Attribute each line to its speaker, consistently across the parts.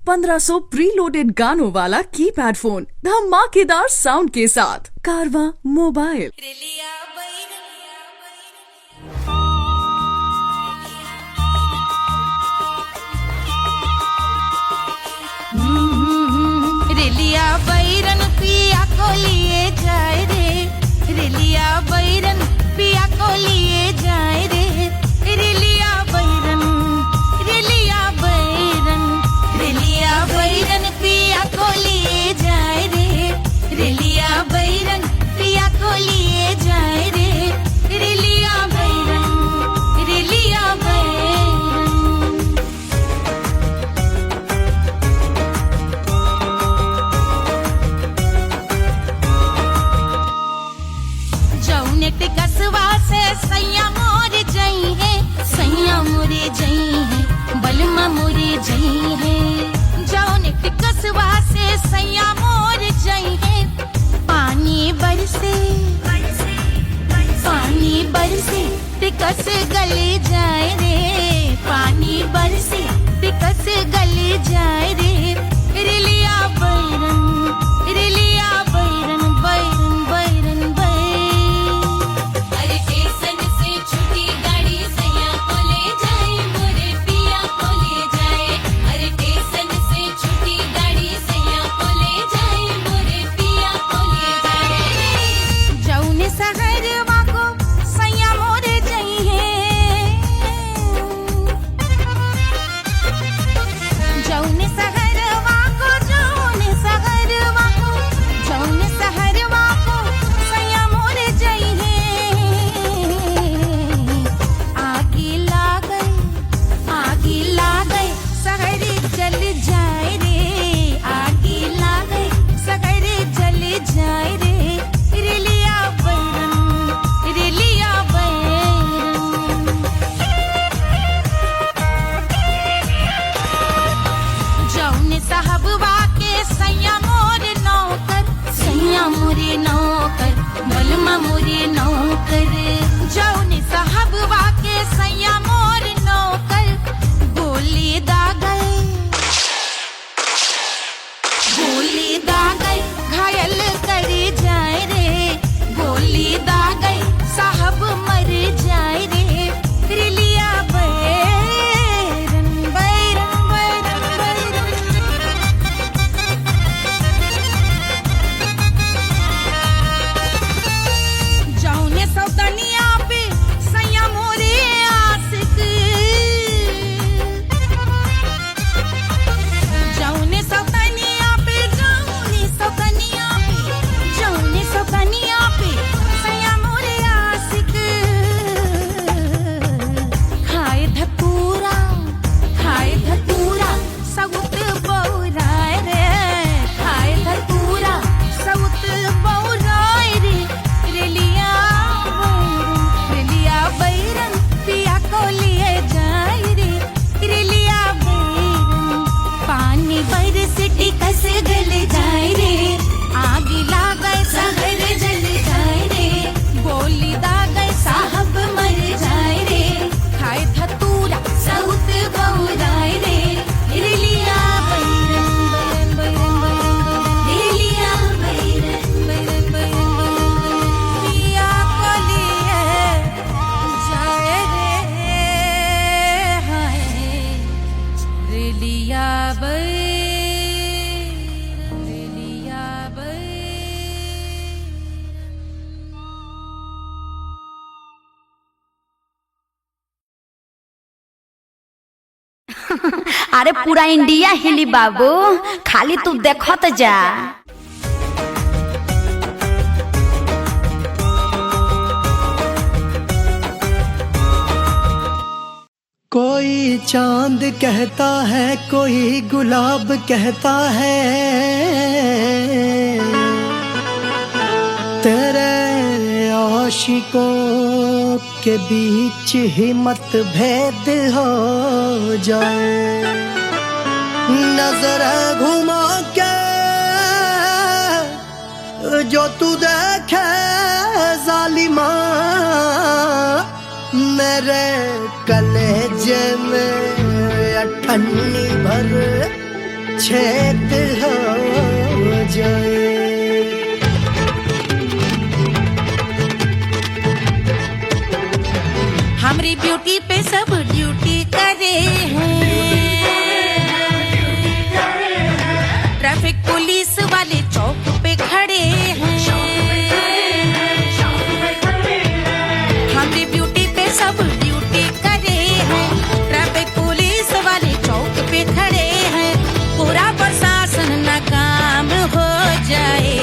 Speaker 1: 1500 preloaded गानों वाला keypad phone धमाकेदार साउंड के साथ कारवा मोबाइल।
Speaker 2: रेलिया बैरन पिया को लिए जाए रे, रेलिया बैरन पिया को लिए जाए रे, रेलिया बैरन, रेलिया बैरन, रेलिया बैरन पिया को लिए जाए रे, रेलिया बैरन पिया को लिए जाए रे, रेलिया बैरन, रेलिया बैरन। जौनेट कसवा से सैया मोर जई है, सैया मोरे जई है, बलमा मोरे जई है। जौनेट कसवा से सैया मोर जई है, पानी बरसे, पानी बरसे तिकस गले जाए रे, पानी बरसे तिकस गले जाए रे, रेलिया बैरन, रेलिया बैरन, बैरन बैरन बैरन। अरे स्टेशन से छुट्टी गाड़ी सैया को ले जाए, मोरे पिया को ले जाए। अरे स्टेशन से छुट्टी गाड़ी सैया को ले जाए, मोरे पिया को ले जाए। जौने सहरवा को सैया मोरे जई है, जौने सहरवा को, जौने सहरवा को, जौने सहरवा को सैया मोरे जई है। आगे लागल, आगे लागल सहर जल जाए रे, आगे लागल सहर जल जाए रे, रेलिया बैरन, रेलिया बैरन। जौने साहबवा के सैया मोरे नौकर, सैया मोरे नौकर, बलमा मोरे नौकर। जौने साहबवा के सैया मोरे नौकर, गोली दागल, गोली दागल घायल करे जाए रे, गोली दागल साहब मर जाए रे, रेलिया बैरन, बैरन बैरन बैरन। जौने सौतनिया पे सैया मोरे आशिक, जौने सौतनिया पे, जौने सौतनिया पे, जौने सौतनिया पे सैया मोरे आशिक। खाए धतूरा, खाए धतूरा सउत बौराए रे, खाए धतूरा सउत बौराए रे, रेलिया बैरन, रेलिया बैरन पिया को लिए जाए रे, रेलिया बैरन। पानी बरस टिकस गल जाए रे, आग लागल सहर जल जाए रे, गोली दागल साहब मर जाए रे, खाए धतूरा सउत बौराए रे, रेलिया बैरन, बैरन बैरन बैरन, रेलिया बैरन, बैरन बैरन बैरन। पिया को लिए जाए रे, हाय रेलिया बैरन, रेलिया बैरन।
Speaker 3: अरे पूरा इंडिया हिली बाबू, खाली तू देखत जा।
Speaker 4: कोई चांद कहता है, कोई गुलाब कहता है, तेरे आशिकों के बीच ही मतभेद हो जाए। नजर घुमा के जो तू देखे जालिमा, मेरे कलेजे में अठन्नी भर छेद हो जाए।
Speaker 2: हमारी ब्यूटी पे सब ड्यूटी करे हैं, ट्रैफिक पुलिस वाले चौक पे खड़े हैं। हमारी ब्यूटी पे सब ड्यूटी करे हैं, ट्रैफिक पुलिस वाले चौक पे खड़े हैं। पूरा प्रशासन नाकाम हो जाए।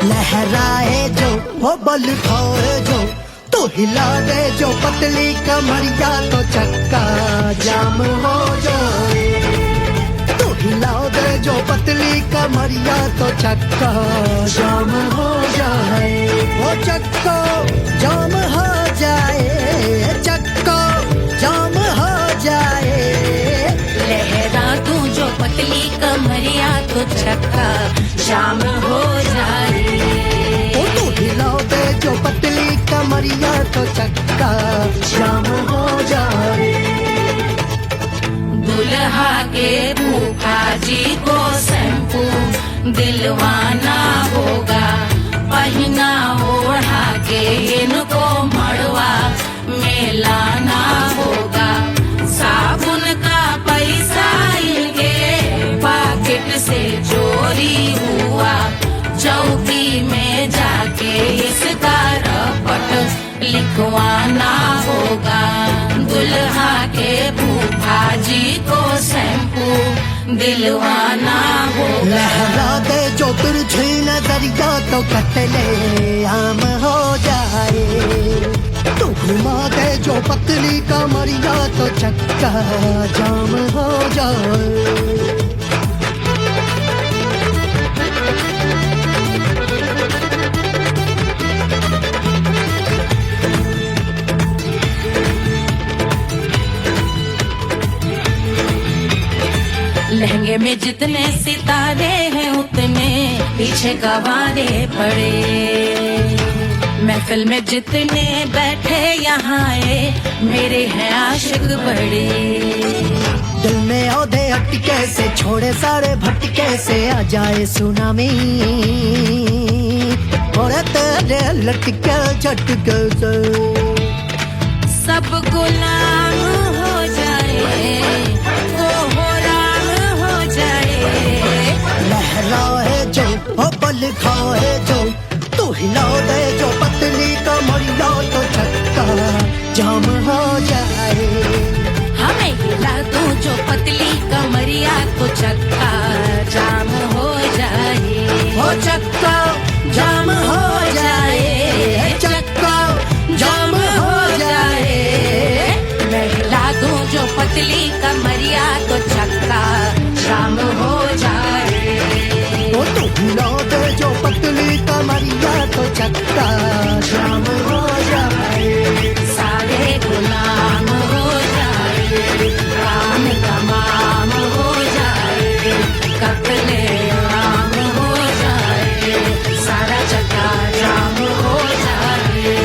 Speaker 4: लहराए जो वो बल खाए जो, तो हिला दे जो पतली कमरिया तो चक्का जाम हो जाए। तो हिला दे जो पतली कमरिया तो चक्का जाम हो जाए। वो चक्का जाम हो जाए, चक्का जाम हो जाए।
Speaker 2: लहरा तू जो पतली कमरिया तो चक्का जाम हो जाए।
Speaker 4: वो तो हिला दे जो पतली कमरिया तो चक्का जाम हो जाए।
Speaker 2: दुल्हा के फूफा जी को शैम्पू दिलवाना होगा, पहना ओढ़ा के इनको मड़वा में लाना होगा। साबुन का पैसा इनके पॉकेट से चोरी हुआ, चौकी में जाके इसका रपट लिखवाना होगा। दुल्हा के फूफा जी को शैम्पू दिलवाना होगा।
Speaker 4: लहरा दे जो तिरछी नजरिया तो कतले आम हो जाए। तू घुमा दे जो पतली कमरिया तो चक्का जाम हो जाए।
Speaker 2: लहंगे में जितने सितारे हैं उतने पीछे गवारे पड़े। महफिल में जितने बैठे यहाँ आए मेरे हैं आशिक बड़े।
Speaker 4: दिल में औधे अटके से छोड़े सारे भटके से आ जाए सुनामी, और तेरे लटके झटके से
Speaker 2: सब गुलाम हो जाए,
Speaker 4: लहराए जो वो बल खाए जो, तू हिला दे जो पतली कमरिया तो चक्का जाम हो जाए।
Speaker 2: हमें हिला तू जो पतली कमरिया तो चक्का जाम हो जाए।
Speaker 4: वो चक्का जाम हो जाए, चक्का जाम हो जाए।
Speaker 2: मैं हिला दूं जो पतली कमरिया तो चक्का जाम हो जाए।
Speaker 4: वो तो हिला दे जो पतली कमरिया तो चक्का जाम हो जाए।
Speaker 2: सारे गुलाम हो जाए, काम तमाम हो जाए, कत्ले आम हो जाए, सारा चक्का जाम हो जाए।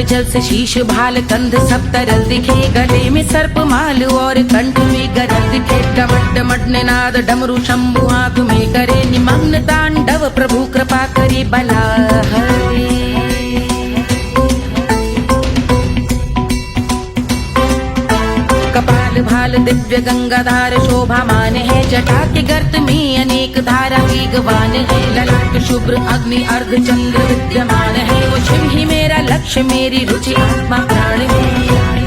Speaker 2: जल से शीश भाल कंध सब तरल दिखे, गले में सर्प माल और कंठ में गरज दिखे। डमट डमट निनाद डमरू शंभु हाथ में करे निमग्न तांडव, प्रभु कृपा करे बला हरे। कपाल भाल दिव्य गंगाधार शोभामान है, जटा के गर्त में अनेक धारा वेगवान है। ललाट शुभ्र अग्नि अर्ध चंद्र विद्यमान है, वो शिव ही मेरा लक्ष्य मेरी रुचि आत्मा प्राण है।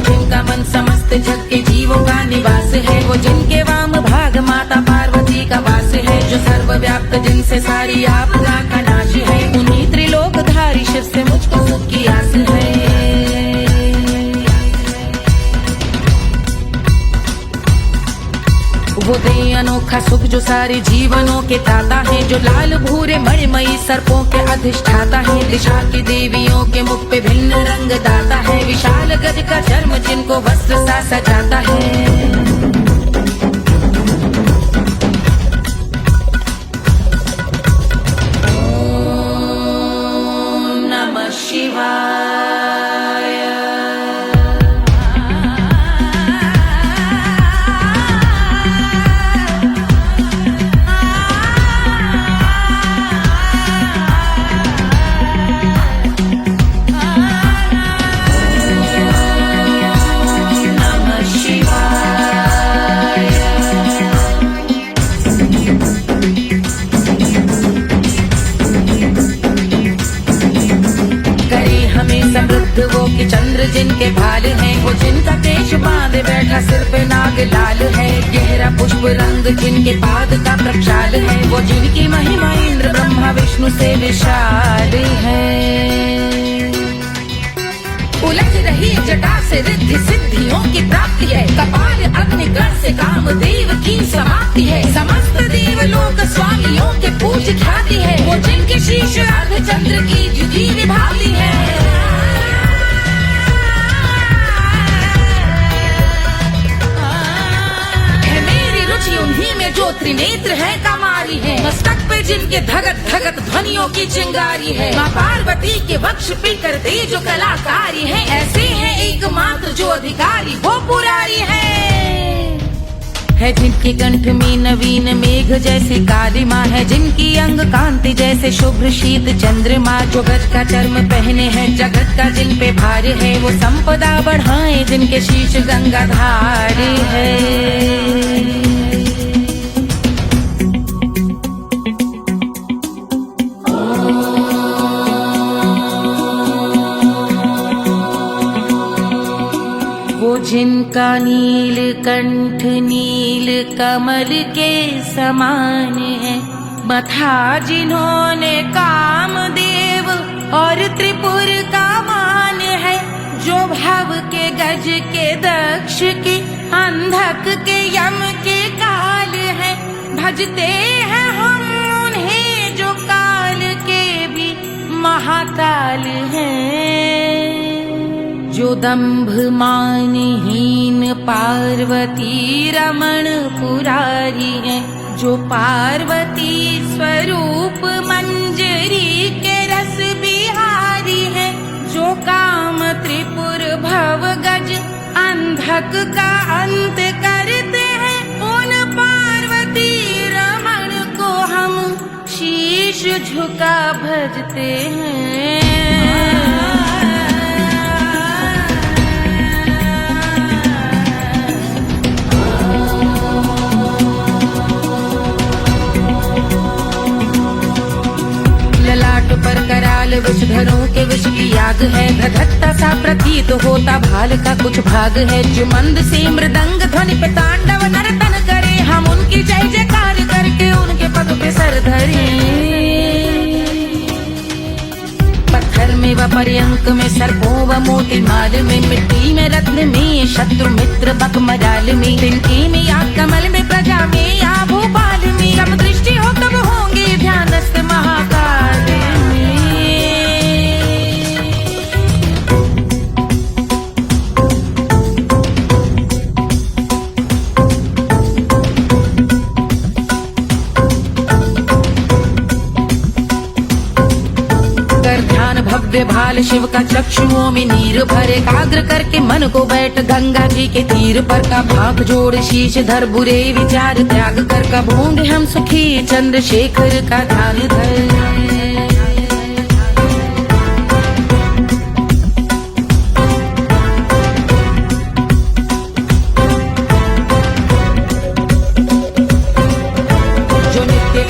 Speaker 5: जिनका मन समस्त जग के जीवों का निवास है, वो जिनके वाम भाग माता पार्वती का वास है, जो सर्वव्याप्त जिनसे सारी आपदा का नाश है, उन्हीं त्रिलोकधारी शिव से मुझको सुख की आस है। वो दे अनोखा सुख जो सारे जीवनों के दाता है, जो लाल भूरे मणिमयी सर्पों के अधिष्ठाता है, दिशा की देवियों के मुख पे भिन्न रंग दाता है, विशाल गज का चर्म जिनको वस्त्र सा सजाता है। ओम नमः शिवाय। समृद्ध वो कि चंद्र जिनके भाल हैं, वो जिनका केश बांधे बैठा सिर पे नाग लाल है, गहरा पुष्प रंग जिनके पाद का प्रक्षाल है, वो जिनकी महिमा इंद्र ब्रह्मा विष्णु से विशाल है। उलझ रही जटा से रिद्धि सिद्धियों की प्राप्ति है, कपाल अग्निगण से कामदेव की समाप्ति है, समस्त देवलोक स्वामियों के पूज ख्याति है, वो जिनके शीश अर्धचंद्र की द्युति विभाती है। उन्हीं में जो त्रिनेत्र है कमारी है, मस्तक पे जिनके धगत धगत ध्वनियों की चिंगारी है, माँ पार्वती के वक्ष पे करते जो कलाकारी है, ऐसे है एकमात्र जो अधिकारी वो पुरारी है जिनके कंठ में नवीन मेघ जैसे काली माँ है, जिनकी अंग कांति जैसे शुभ्र शीत चंद्रमा, जो गज का चर्म पहने हैं जगत का जिन पे भार है, वो संपदा बढ़ाए जिनके शीश गंगाधार है। जिनका नील कंठ नील कमल के समान है, मथा जिन्होंने कामदेव और त्रिपुर का मान है, जो भव के गज के दक्ष के अंधक के यम के काल है, भजते हैं हम उन्हें जो काल के भी महाकाल हैं, जो दंभ मानहीन पार्वती रमण पुरारी है, जो पार्वती स्वरूप मंजरी के रस बिहारी है, जो काम त्रिपुर भव गज अंधक का अंत करते हैं, उन पार्वती रमण को हम शीश झुका भजते हैं। पर कराल विषधरों के विष की आग है, धधकता सा प्रतीत होता भाल का कुछ भाग है, जो मंद से मृदंग ध्वनि पे तांडव नर्तन करे, हम उनकी जय जयकार करके उनके पद पे सर धरे। पत्थर में व पर्यंक में सर्पों व मोती माल में, मिट्टी में रत्न में शत्रु मित्र बक मजाल में, तिनके में या कमल में प्रजा में या भोपाल में, जब दृष्टि हो तब होंगे ध्यानस्थ महाकाल में। भव्य भाल शिव का चक्षुओं में नीर भरे, एकाग्र करके मन को बैठ गंगा जी के तीर पर, का भाग जोड़ शीश धर बुरे विचार त्याग कर, कब होंगे हम सुखी चंद्रशेखर का ध्यान धर।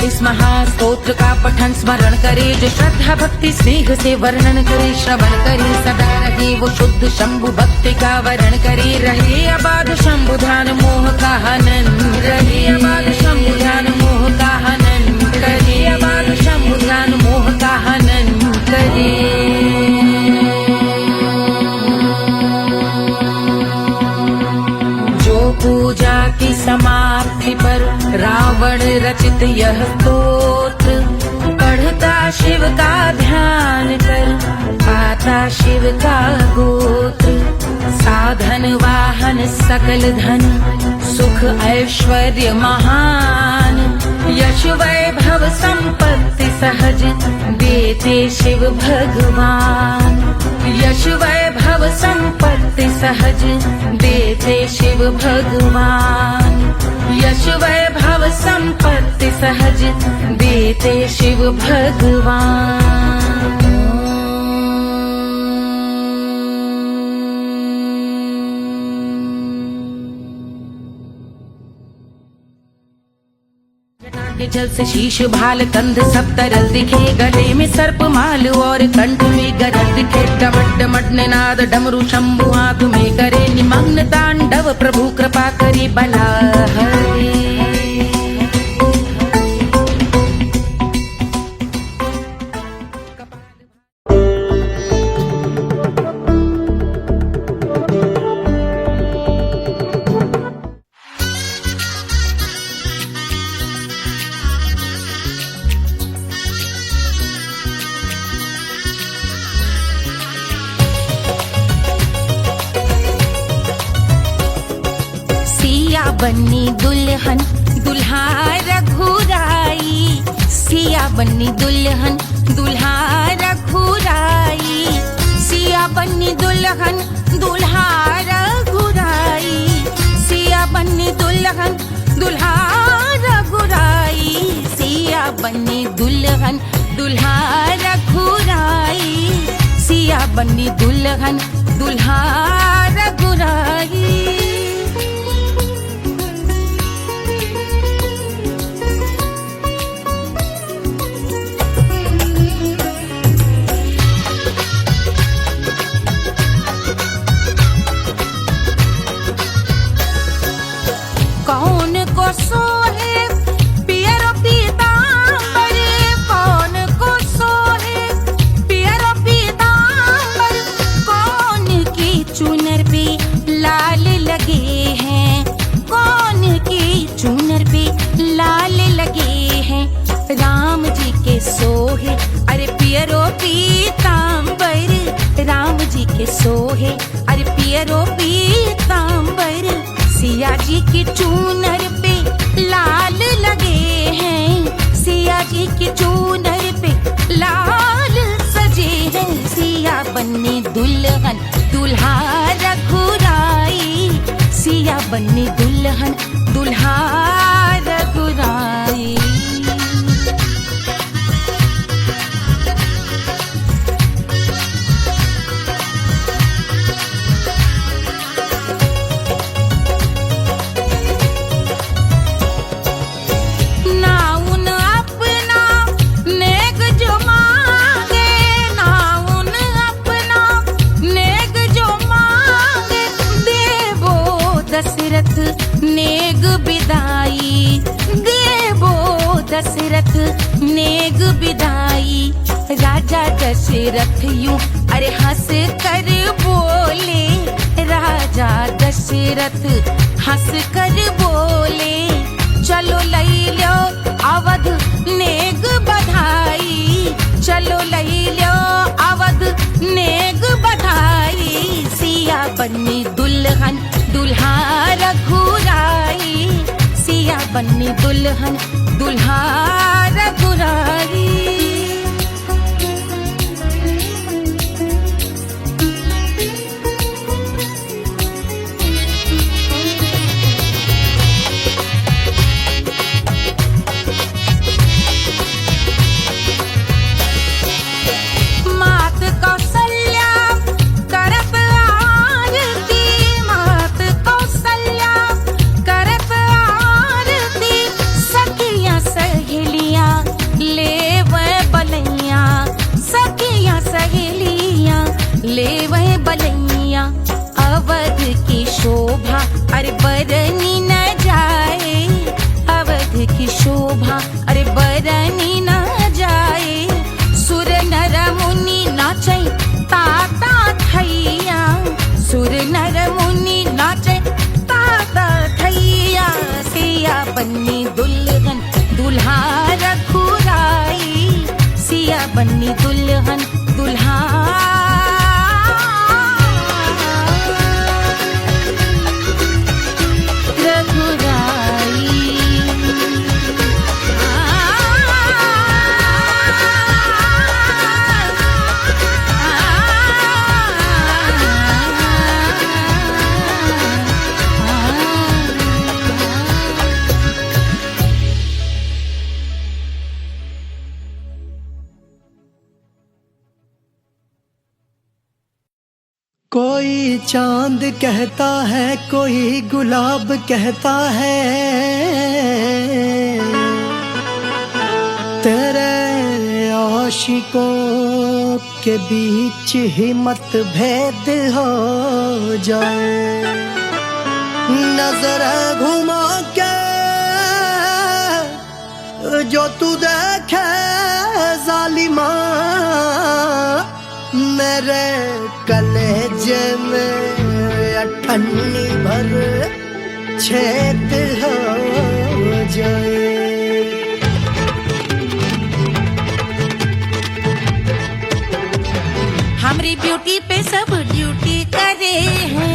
Speaker 5: इस महास्तोत्र स्तोत्र का पठन स्मरण करे, जो श्रद्धा भक्ति स्नेह से वर्णन करे, श्रवण करे सदा रहे वो शुद्ध शंभु भक्ति का वर्ण करे। रहे अबाध शंभु ध्यान मोह का हनन, रहे अबाध शंभु ध्यान मोह का हनन करे, अबाध शंभु ध्यान मोह का हनन करे। पूजा की समाप्ति पर रावण रचित यह स्तोत्र पढ़ता शिव का ध्यान कर, पाता शिव का गोत्र। साधन वाहन सकल धन सुख ऐश्वर्य महान, यश वैभव संपत्ति सहज देते शिव भगवान। यश वैभव संपत्ति सहज देते शिव भगवान, यश वैभव संपत्ति सहज देते शिव भगवान। के जल से शीश भाल कंध सब तरल दिखे, गले में सर्प माल और कंठ में गरज दिखे। डमट डमट निनाद डमरू शंभु हाथ में करे, निमग्न तांडव प्रभु कृपा करे बला हरे।
Speaker 2: बन्नी दुल्हन दुल्हा रघुराई, सिया बन्नी दुल्हन दुल्हा रघुराई, सिया बन्नी दुल्हन दुल्हा रघुराई, सिया बन्नी दुल्हन दुल्हा रघुराई, सिया बन्नी दुल्हन दुल्हा रघुराई, सिया बन्नी दुल्हन दुल्हा रघुराई। कौन को सोहे पियरो पीतांबर, कौन को सोहे पियरो पीतांबर, कौन की चुनर पे लाल लगे हैं, कौन की चुनर पे लाल लगे हैं। राम जी के सोहे अरे पियरो पीतांबर, राम जी के सोहे अरे पियरो पीतांबर, सिया जी की चूनर पे लाल लगे हैं, सिया जी की चूनर पे लाल सजे हैं। सिया बन्नी दुल्हन दुल्हा रघुराई, सिया बन्नी दुल्हन दुल्हा रघुराई। नेग बिदाई देवो दशरथ नेग बिदाई, राजा दशरथ यूं अरे हंस कर बोले, राजा दशरथ हंस कर बोले, चलो लई लो अवध नेग बधाई, चलो लई लो अवध नेग बधाई। सिया बन्नी दुल्हन दुल्हा रघुराई, सिया बन्नी दुल्हन दुल्हा रघुराई। ले
Speaker 5: बन्नी दुल्हन दुल्हा
Speaker 4: कोई चांद कहता है कोई गुलाब कहता है तेरे आशिकों के बीच ही मतभेद हो जाए नजर घुमा के जो तू देखे जालिमा मेरे कलेजे में अठन्नी भर छेद हो जाए
Speaker 5: हमारी ब्यूटी पे सब ड्यूटी करे हैं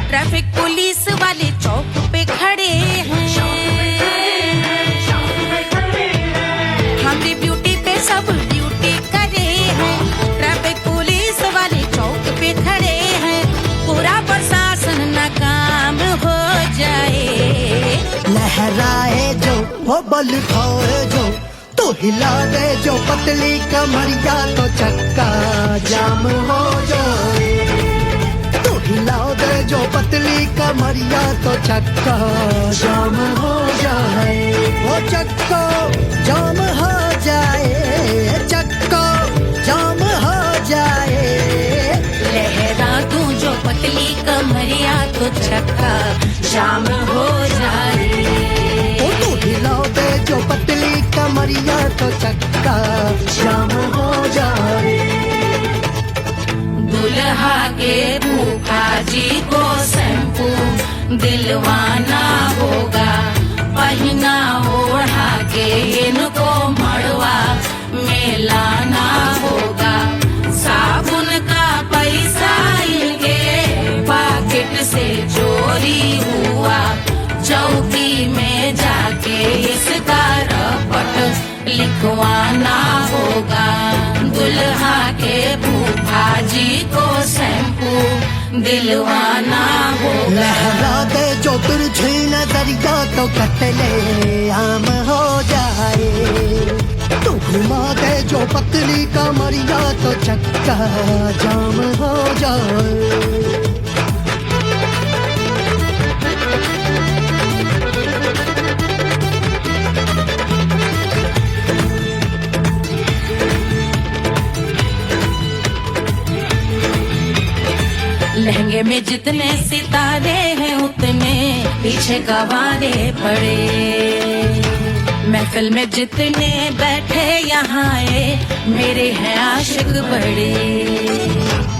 Speaker 5: ट्रैफिक पुलिस वाले चौक पे खड़े हैं हमारी ब्यूटी पे सब ड्यूटी करे हैं ट्रैफिक पुलिस वाले चौक पे खड़े हैं पूरा प्रशासन नाकाम हो जाए
Speaker 4: लहराए जो वो बल खाए जो तो हिला दे जो पतली कमरिया तो चक्का जाम हो जाए तो हिला दे जो पतली कमरिया तो चक्का जाम हो जाए वो चक्का जाम हो जाए चक्का जाम हो जाए
Speaker 5: लहरा तू जो पतली कमरिया तो चक्का जाम हो जाए
Speaker 4: वो तो हिला दे जो पतली कमरिया तो चक्का जाम हो जाए
Speaker 5: दुल्हा के फूफा जी को शैम्पू दिलवाना होगा पहना ओढ़ा के इनको मड़वा में लाना होगा साबुन का पैसा इनके पॉकेट से चोरी हुआ चौकी में जाके इसका रपट लिखवाना होगा दुल्हा के फूफा जी को शैम्पू दिलवाना होगा
Speaker 4: लहरा दे जो तिरछी नजरिया तो कतले आम हो जाए तू घुमा दे जो पतली कमरिया तो चक्का जाम हो जाए
Speaker 5: लहंगे में जितने सितारे हैं उतने पीछे गवारे पड़े महफिल में जितने बैठे यहाँ आए मेरे हैं आशिक बड़े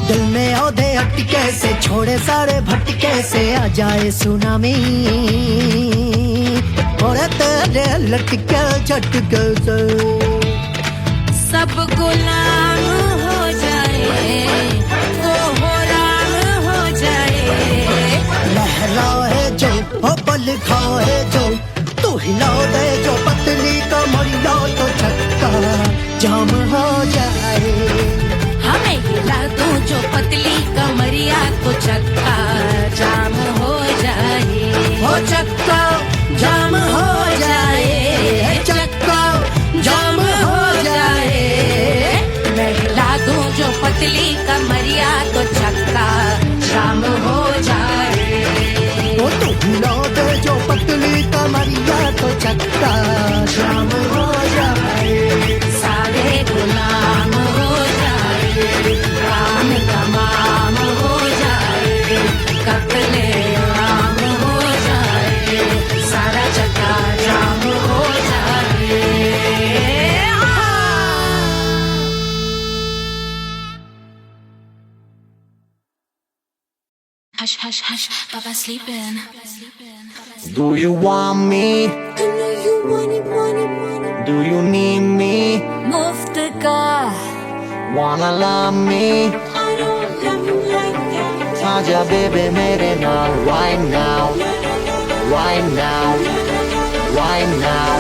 Speaker 4: दिल में औधे अटके से छोड़े सारे भटके से आ जाए सुनामी और तेरे लटके झटके से
Speaker 5: सब गुलाम हो जाए
Speaker 4: लहराए जो हो बल खाए जो तू हिला दे जो पतली कमरिया तो चक्का जाम हो जाए
Speaker 5: हमें हिला दो जो पतली कमरिया तो चक्का जाम हो जाए
Speaker 4: हो चक्का जाम हो जाए चक्का जाम हो जाए
Speaker 5: मैं हिला दूं जो पतली कमरिया तो चक्का जाम हो जाए
Speaker 4: वो तो हिला दे जो पतली कमरिया तो चक्का जाम हो जाए
Speaker 5: सारे गुलाम हो जाए काम तमाम हो जाए कत्ले आम हो जाए सारा चक्का जाम हो जाए Hush, hush, hush, Papa's sleeping.
Speaker 6: Do you want me?
Speaker 2: I know you want it, want it, want it.
Speaker 6: Do you need me?
Speaker 2: मुफ्त का
Speaker 6: Wanna love me? आजा बेबे मेरे नाल right now, right now, right now,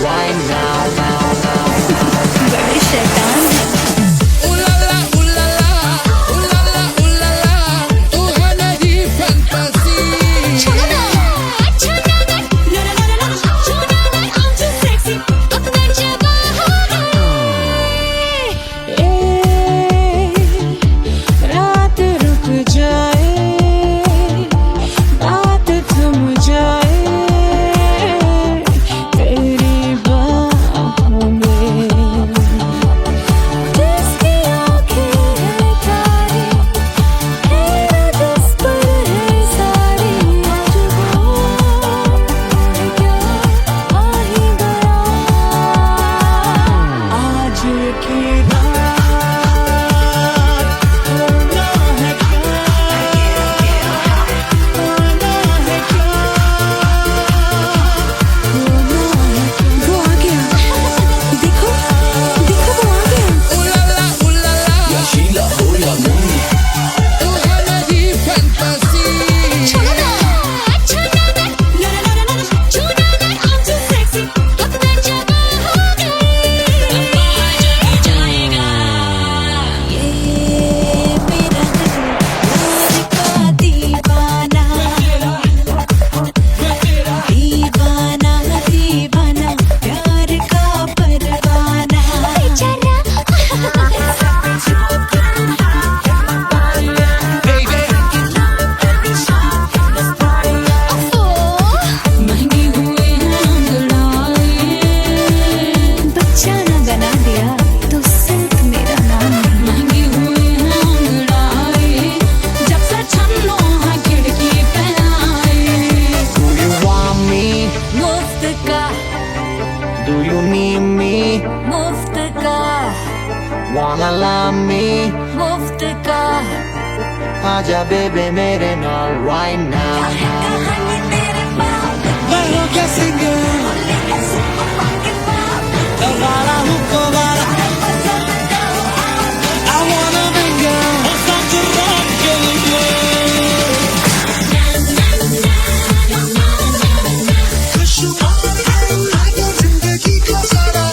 Speaker 6: right now, now, now.
Speaker 2: बड़े शैतान है।
Speaker 6: Wanna love me?
Speaker 2: मुफ्त का
Speaker 6: आजा बेबे मेरे नाल right now.
Speaker 4: मैं हूँ क्या सिंगर वाला हूँ कोवाला I wanna mingle और साथ rock के लिए खुशहाल है जिंदगी का सारा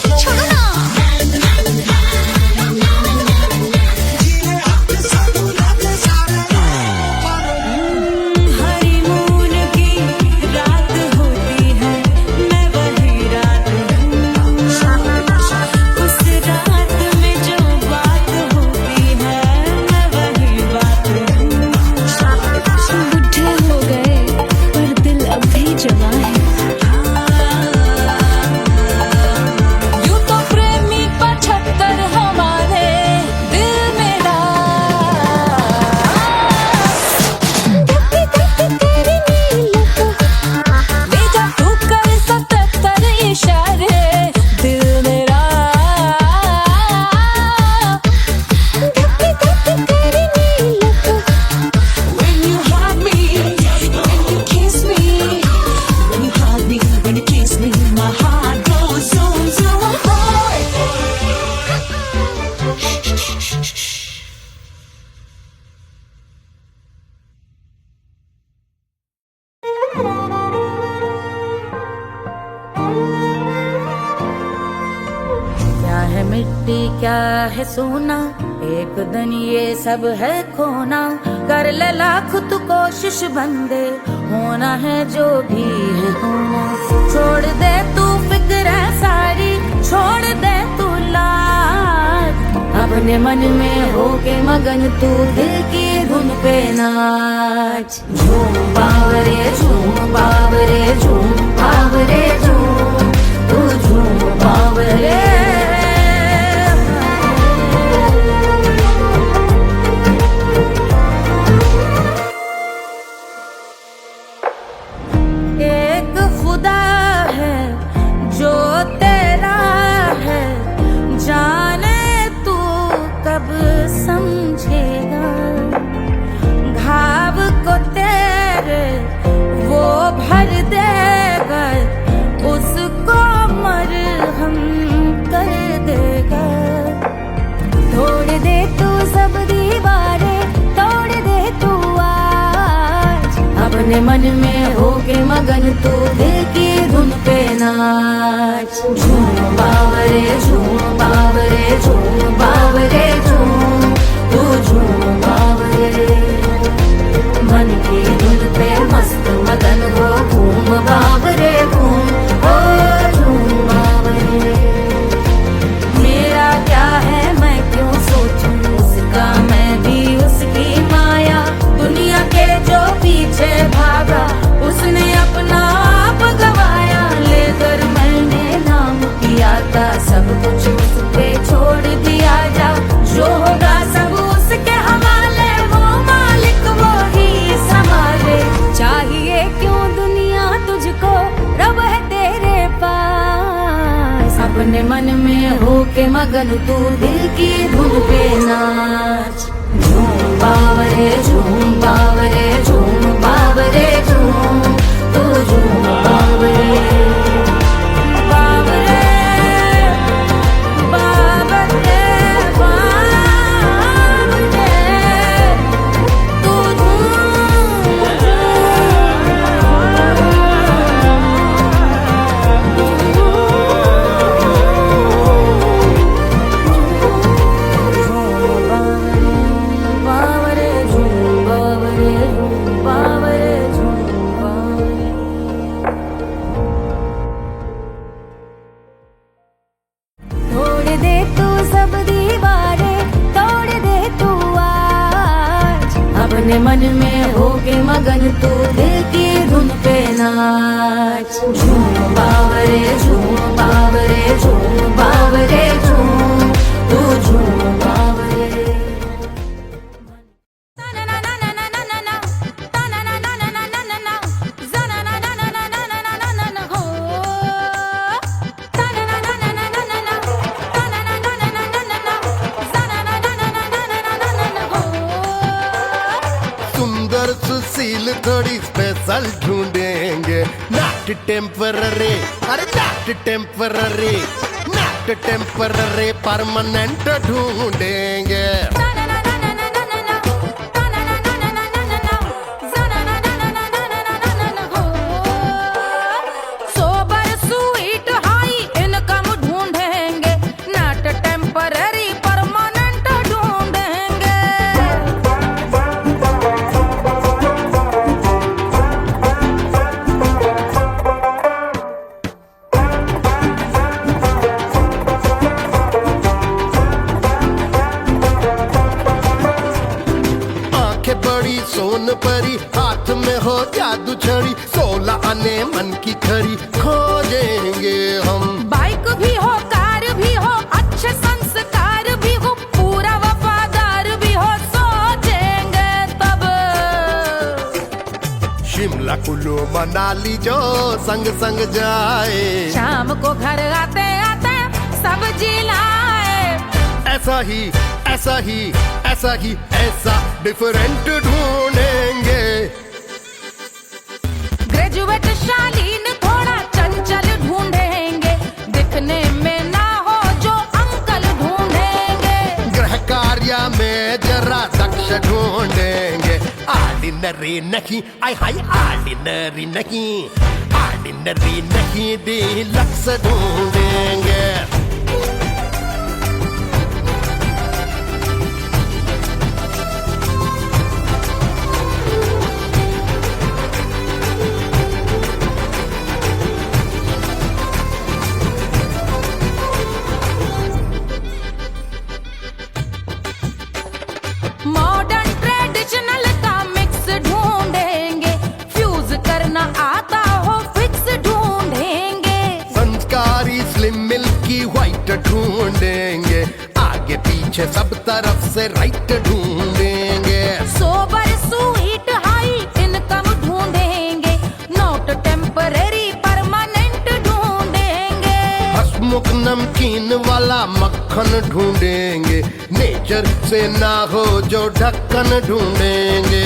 Speaker 5: मिट्टी क्या है सोना, एक दिन ये सब है खोना। कर ले लाख तू कोशिश बंदे, होना है जो भी है होना। छोड़ दे तू फिक्र सारी, छोड़ दे तू लाज, अपने मन में होके मगन तू दिल की धुन पे नाच। झूम बावरे झूम बावरे झूम बावरे झूम, तू झूम बावरे। अपने मन में होके मगन तू दिल की धुन पे नाच। झूम बावरे झूम बावरे झूम बावरे झूम, तू झूम बावरे। मन की धुन पे मस्त मगन हो घूम बावरे घूम, हो झूम बावरे। मेरा क्या है मैं क्यों सोचूं उसका, मैं भी उसकी माया। दुनिया के जो पीछे भागा उसने अपना आप गवाया। लेकर मैंने नाम किया था सब कुछ उस पे छोड़ दिया जा। जो होगा सब उसके हवाले, वो मालिक वो ही संभाले। चाहिए क्यों दुनिया तुझको, रब है तेरे पास। अपने मन में होके मगन तू दिल की धुन पे नाच। झूम बावरे झूम बावरे झूम बावरे झूम, तू झूम बावरे। बावरे बावरे बावरे, तू बावरे झूम बावरे बावरे झूम बावरे। तोड़ दे तू सब दीवारें, तोड़ दे तू आज। अपने मन में होके मगन तू दिल की धुन पे नाच। झूम बावरे झूम बावरे झूम बावरे झूम, तू झूम बावरे।
Speaker 7: सुंदर सुशील थोड़ी स्पेशल ढूंढेंगे, नॉट टेम्पररी, अरे not temporary, not temporary, permanent ढूंढेंगे।
Speaker 5: सोबर स्वीट हाई इनकम ढूंढेंगे, नॉट टेम्पररी परमानेंट ढूंढेंगे।
Speaker 7: आंखें बड़ी सोन परी, हाथ में हो जादू छड़ी, 16 आने मन की खरी खोजेंगे हम।
Speaker 5: बाइक भी हो कार भी हो, अच्छे संस्कार भी हो, पूरा वफादार भी हो, सोचेंगे तब।
Speaker 7: शिमला कुल्लू मनाली जो संग संग जाए,
Speaker 5: शाम को घर आते आते सब्जी लाए।
Speaker 7: ऐसा ही ऐसा ही ऐसा ही ऐसा डिफरेंट ढूंढेंगे।
Speaker 5: ग्रेजुएट शालीन थोड़ा चंचल ढूंढेंगे, दिखने में ना हो जो अंकल ढूंढेंगे।
Speaker 7: गृह कार्य में जरा दक्ष ढूंढेंगे, ऑर्डिनरी नहीं, आई हाई ऑर्डिनरी नहीं, ऑर्डिनरी नहीं, डीलक्स ढूंढेंगे।
Speaker 5: मॉडर्न ट्रेडिशनल का मिक्स ढूंढेंगे, फ्यूज करना आता हो फिक्स ढूंढेंगे।
Speaker 7: संस्कारी स्लिम मिल्की व्हाइट ढूंढेंगे, आगे पीछे सब तरफ से राइट ढूंढेंगे।
Speaker 5: सोबर स्वीट हाई इनकम ढूंढेंगे, नॉट टेम्पररी परमानेंट ढूंढेंगे।
Speaker 7: हंसमुख नमकीन वाला मक्खन ढूंढेंगे, नेचर से ना हो जो ढक्कन ढूंढेंगे।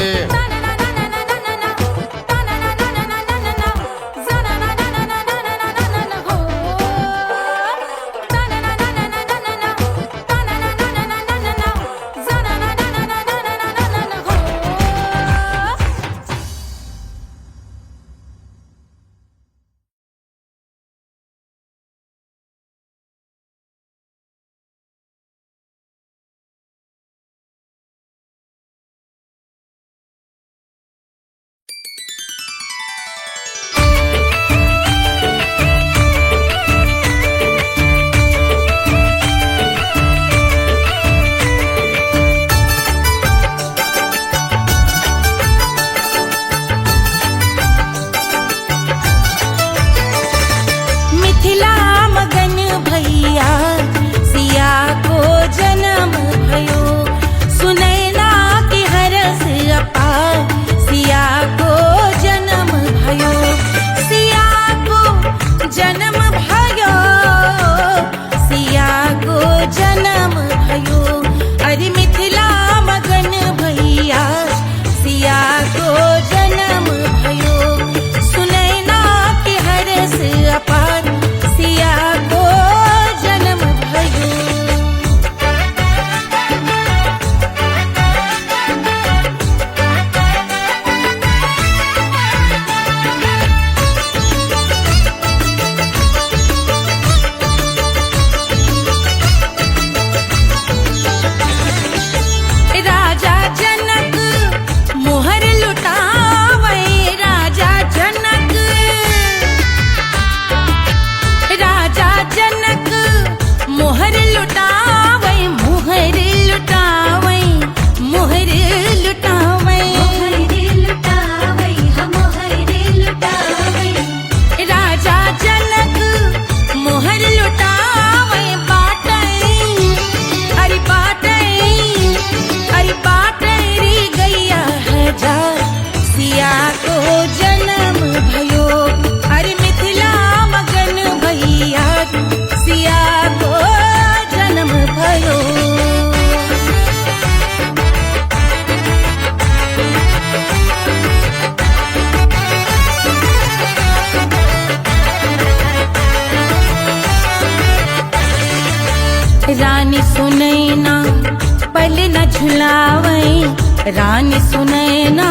Speaker 5: झुलावे रानी सुनैना,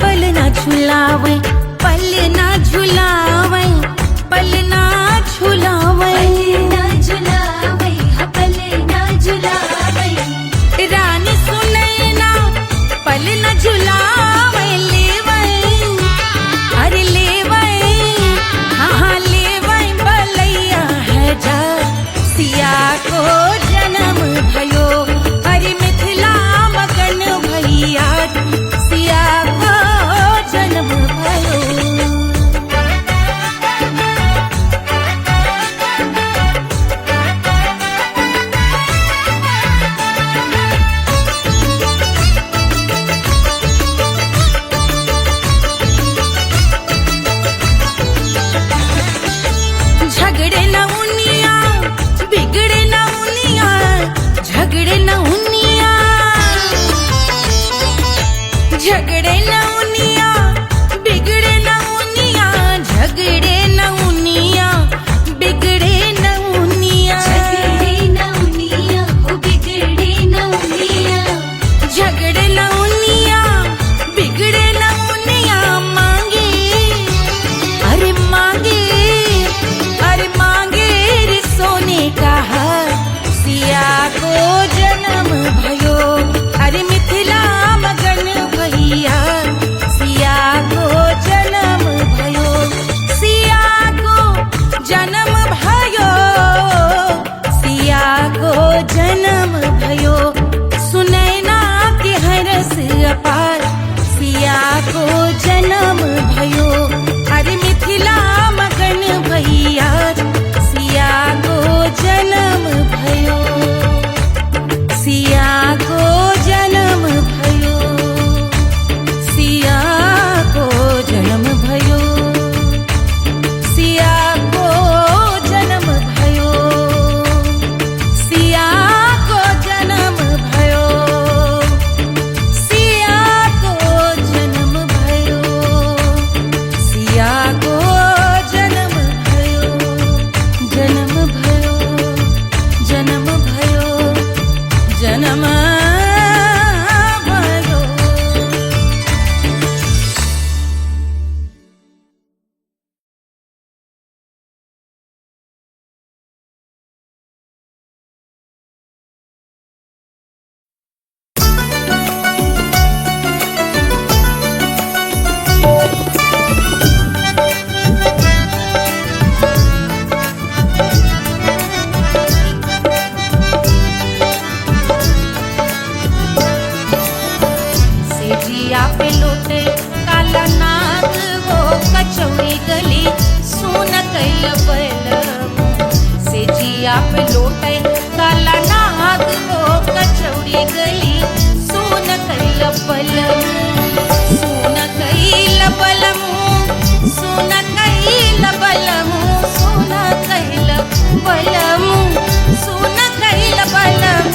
Speaker 5: पल न झुलावे, पल न झुलावे, पल न झुलावे, रानी सुनैना पल न झुलावे, लेवै अरे लेवै, हाँ लेवै बलैया है जा, सिया को जन्म भयो, अरे मिथिला मगन भैया, सिया को जन्म भयो। झगड़े न उनिया, बिगड़े न उनिया, झगड़े न उनिया, झगड़े न उनिया, बिगड़े न उनिया, झगड़े न उनिया, बिगड़े न उनिया, झगड़े न उनिया, बिगड़े न उनिया, मांगे अरे मांगे, अरे मांगे रे सोने का हार, सिया को जन्म भयो, अरे मिथिला मगन भैया, सिया को जन्म भयो, सिया को जन्म भयो, सिया को जन्म भयो, सुनैना के हरस अपार, सिया को जन्म भयो, अरे मिथिला मगन भैया, सिया को जन्म भयो, सिया को जन्म भयो, सिया को जन्म भयो, सिया को जन्म भयो, सिया को जन्म भयो, सिया को जन्म भयो, सिया को जन्म भयो, जन्म भयो, जन्म भयो, जन्म भयो। सेजिया पे लोटे काला नाग, वो कचौड़ी गली सुन कैल बलम, सेजिया पे लोटे काला नाग, वो कचौड़ी गली सुन कैल बलम, सुन कैल बलम, सुन कैल बलम, सुन कैल बलम, सुन कैल बलम,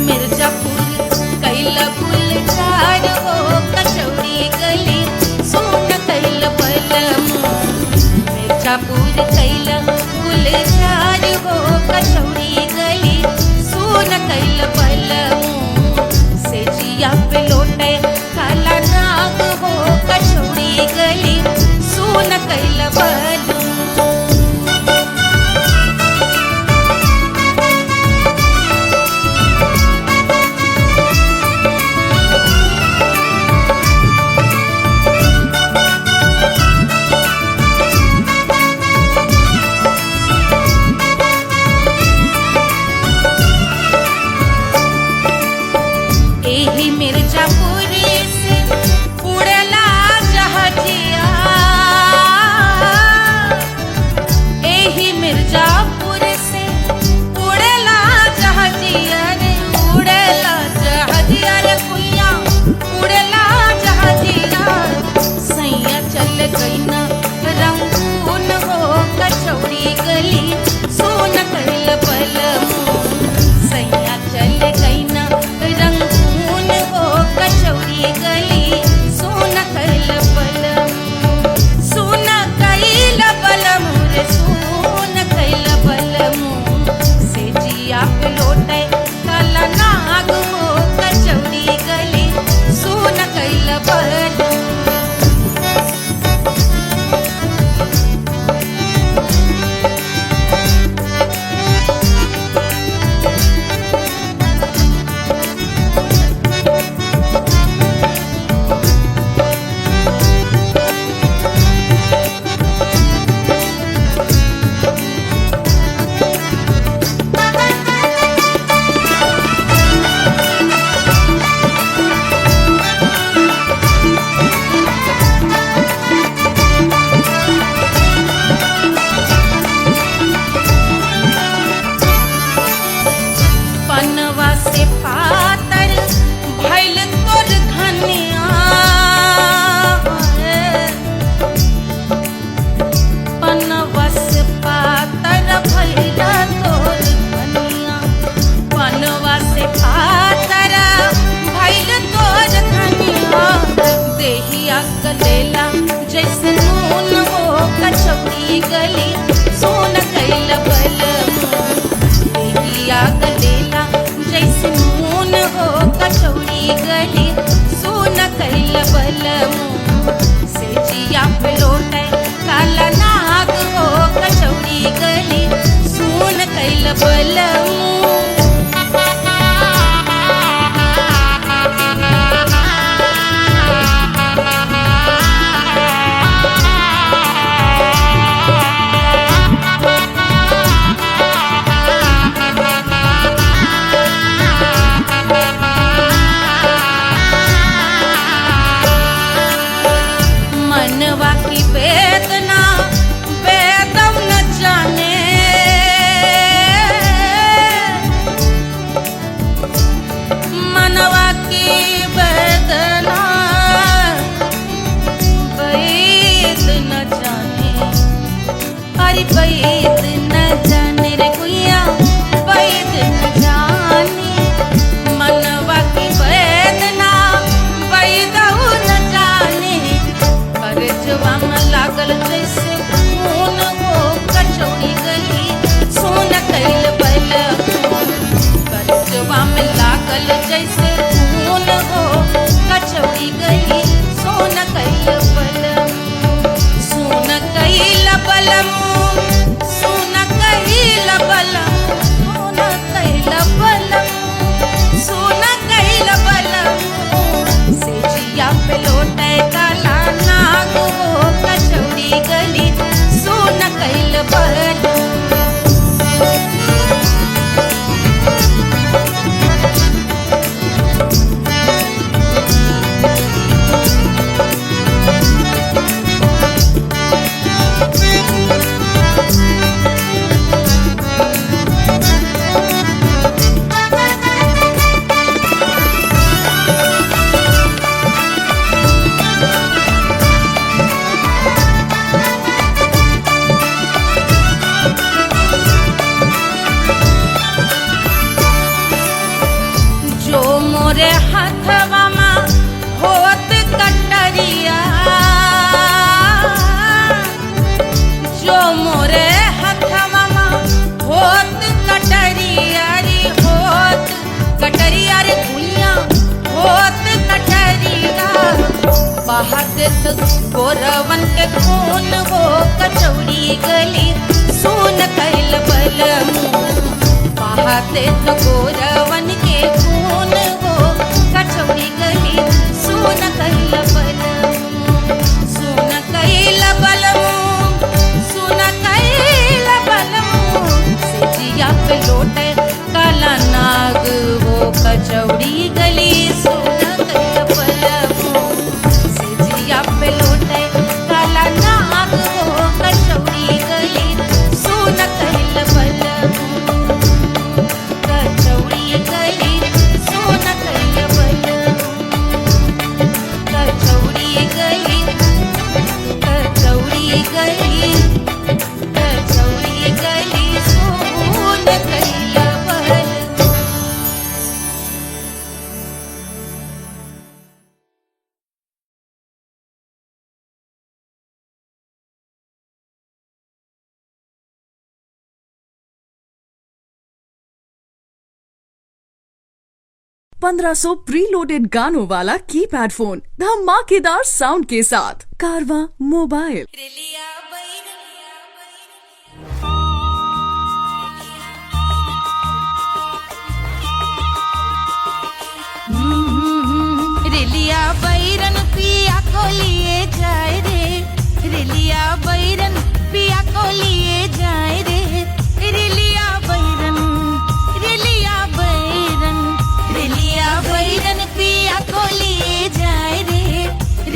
Speaker 5: मिर्जापुर कैल गुलजार, हो कचौड़ी गली सुन कैल बलम, मिर्जापुर कैल गुलजार, हो कचौड़ी
Speaker 2: बलम मनवा की वेदना वेदम न जाने मनवा की वेदना वेद न जाने अरे वेद न जाने रे गुइया वेद न जाने मनवा की वेदना वेद न जाने करजवा में लागल जैसे खून वो कचौड़ी गली सोन कैल बल करजवा में लागल जैसे खून वो कचौड़ी गली सोन कैल बल सोन कैल बलम सोन कैल बलम सोन कैल बलम सोन कैल बलम से जिया पे लोटे काला नाग हो कचौड़ी गली सोन कैल बलम जो मोरे हाथवा में होत कटरिया जो मोरे हाथवा में होत कटरिया रे होत कटरिया रे गुइया होत कटरिया बहात गोरवन के खून हो कचौड़ी गली सोन कैल बलम बहाते तो गोरवन के खून हो कचौड़ी गली सोन कैल बलम सोन कैल बलम सोन कैल बलम से जिया पे लोटे काला नाग हो कचौड़ी गली सोन कैल बलम से जिया पे लोटे काला नाग हो कचौड़ी गली सोन कैल बलम कचौड़ी गली सोन कैल बलम कचौड़ी गली कचौड़ी गली कचौड़ी गली सोन कैल बलम
Speaker 1: पंद्रह 1500 प्रीलोडेड गानों वाला कीपैड फोन धमाकेदार साउंड के साथ कारवा मोबाइल।
Speaker 2: रेलिया बैरन पिया को लिए जाए रे रेलिया बैरन पिया को लिए जाए रे रेलिया बैरन रेलिया बैरन रेलिया बैरन पिया को लिए जाए रे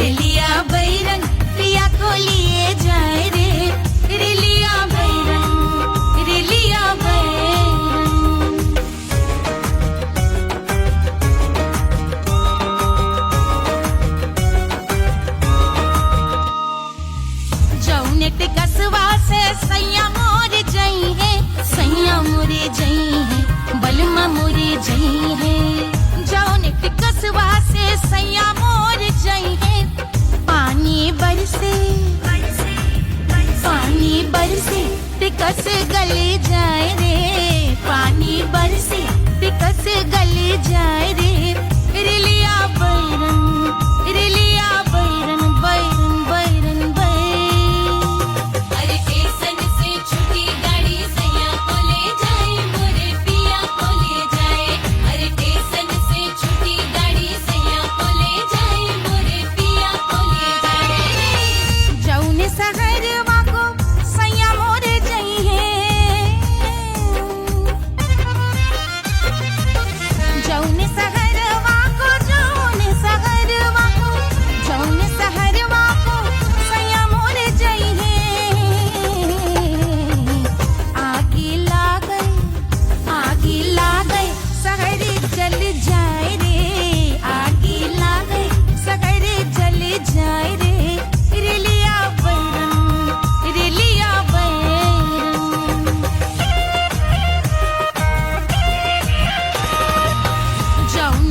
Speaker 2: रेलिया बैरन पिया को लिए जाए रे रेलिया बैरन रेलिया बैरन जौने टिकसवा से सैया मोर जई है सैया मोरे जई है बलमा मोरे जई है जौने टिकसवा से सैया मोर जई है पानी बरसे टिकस गले जाए रे पानी बरसे टिकस गले जाए रे रेलिया बैरन बैरन बैरन बैरन अरे स्टेशन से छुट्टी गाड़ी सैया को ले जाए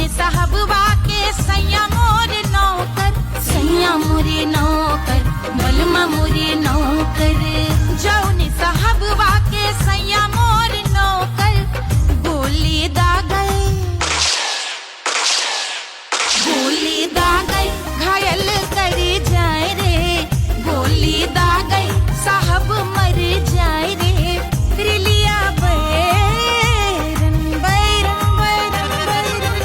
Speaker 2: जौन साहबवा के सैया मोर नौकर, सैया मोरे नौकर, बलमा मोरे नौकर। जौन साहबवा के सैया मोर नौकर, गोली दागल, गोली दागल, घायल कर जाए रे, गोली दागल, साहब मर जाए रे। रिलिया बैरन बैरन बैरन बैरन,